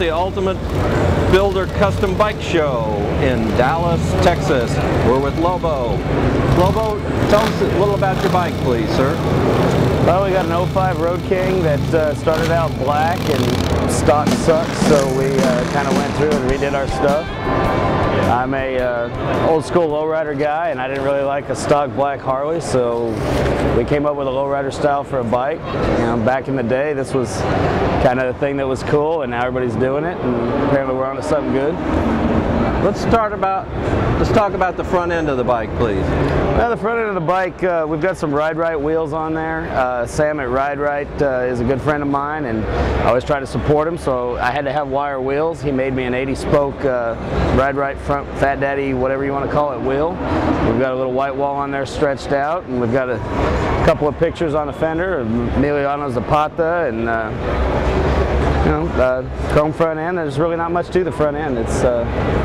the Ultimate Builder Custom Bike Show in Dallas, Texas. We're with Lobo. Lobo, tell us a little about your bike, please, sir. Well, we got an 05 Road King that started out black and stock sucked, so we kind of went through and redid our stuff. I'm a old school lowrider guy, and I didn't really like a stock black Harley, so we came up with a lowrider style for a bike. You know, back in the day, this was kind of the thing that was cool, and now everybody's doing it, and apparently we're onto something good. Let's talk about the front end of the bike, please. Well, the front end of the bike, we've got some Ride Right wheels on there. Sam at Ride Right is a good friend of mine, and I always try to support him, so I had to have wire wheels. He made me an 80-spoke Ride Right front Fat Daddy, whatever you want to call it, wheel. We've got a little white wall on there stretched out, and we've got a couple of pictures on the fender of Emiliano Zapata and chrome front end. There's really not much to the front end. It's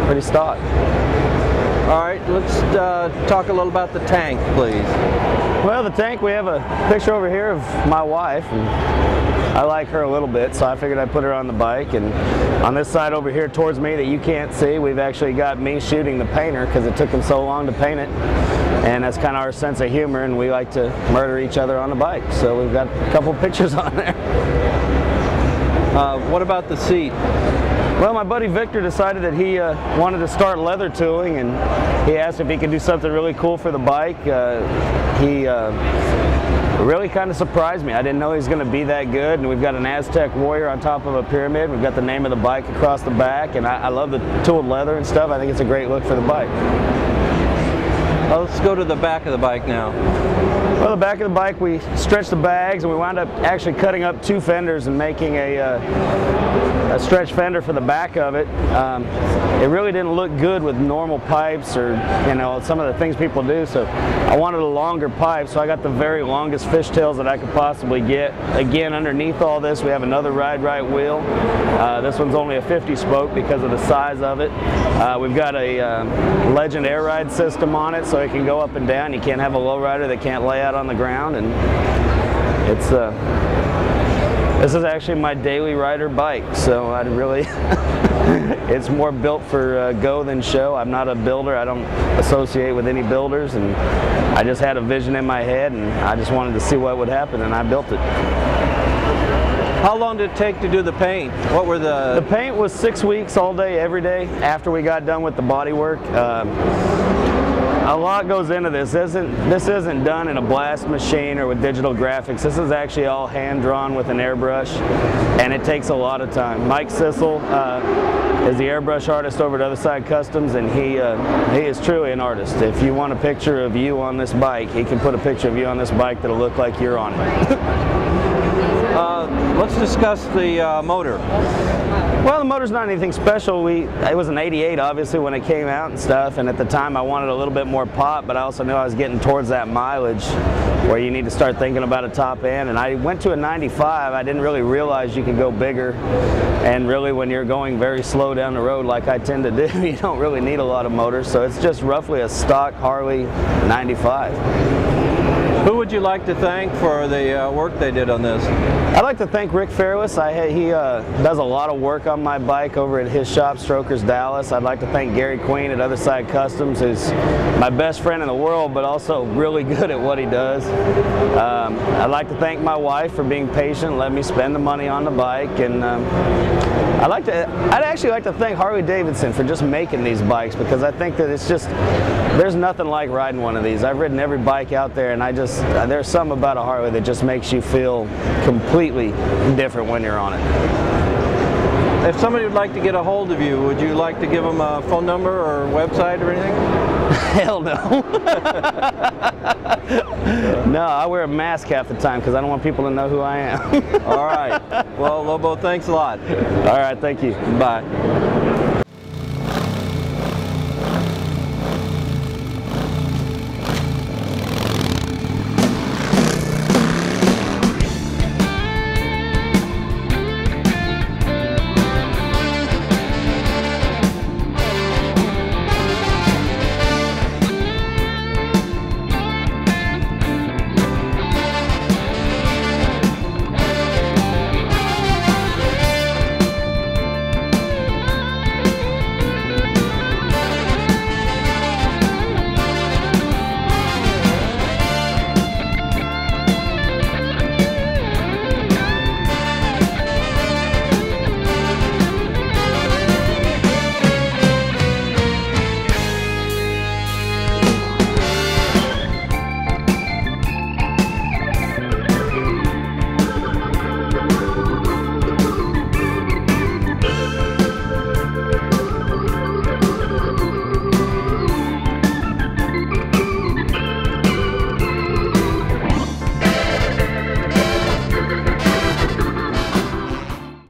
pretty stock. All right, let's talk a little about the tank, please. Well, the tank, we have a picture over here of my wife, and I like her a little bit, so I figured I'd put her on the bike. And on this side over here towards me that you can't see, we've actually got me shooting the painter because it took him so long to paint it. And that's kind of our sense of humor, and we like to murder each other on the bike. So we've got a couple pictures on there. What about the seat? Well, my buddy Victor decided that he wanted to start leather tooling, and he asked if he could do something really cool for the bike. He really kind of surprised me. I didn't know he was going to be that good, and we've got an Aztec warrior on top of a pyramid. We've got the name of the bike across the back, and I love the tooled leather and stuff. I think it's a great look for the bike. Well, let's go to the back of the bike now. Well, the back of the bike, we stretched the bags, and we wound up actually cutting up two fenders and making a stretch fender for the back of it. It really didn't look good with normal pipes or, you know, some of the things people do, so I wanted a longer pipe, so I got the very longest fishtails that I could possibly get. Again, underneath all this, we have another Ride Right wheel. This one's only a 50-spoke because of the size of it. We've got a Legend air ride system on it, so it can go up and down. You can't have a lowrider that can't lay out on the ground, and it's this is actually my daily rider bike, so I'd really it's more built for go than show. I'm not a builder. I don't associate with any builders, and I just had a vision in my head, and I just wanted to see what would happen, and I built it. How long did it take to do the paint? What were the paint was 6 weeks, all day, every day, after we got done with the body work. A lot goes into this. This isn't done in a blast machine or with digital graphics. This is actually all hand-drawn with an airbrush, and it takes a lot of time. Mike Sissel is the airbrush artist over at Other Side Customs, and he is truly an artist. If you want a picture of you on this bike, he can put a picture of you on this bike that'll look like you're on it. Let's discuss the motor. Well, the motor's not anything special. It was an 88, obviously, when it came out and stuff, and at the time I wanted a little bit more pop, but I also knew I was getting towards that mileage where you need to start thinking about a top end, and I went to a 95. I didn't really realize you could go bigger, and really when you're going very slow down the road like I tend to do, you don't really need a lot of motor, so it's just roughly a stock Harley 95. Who would you like to thank for the work they did on this? I'd like to thank Rick Fairless. He does a lot of work on my bike over at his shop, Strokers Dallas. I'd like to thank Gary Queen at Other Side Customs, who's my best friend in the world, but also really good at what he does. I'd like to thank my wife for being patient, letting me spend the money on the bike, and I'd actually like to thank Harley Davidson for just making these bikes, because I think that it's just, there's nothing like riding one of these. I've ridden every bike out there, and there's something about a Harley that just makes you feel completely different when you're on it. If somebody would like to get a hold of you, would you like to give them a phone number or website or anything? Hell no. No, I wear a mask half the time because I don't want people to know who I am. All right. Well, Lobo, thanks a lot. All right, thank you. Bye.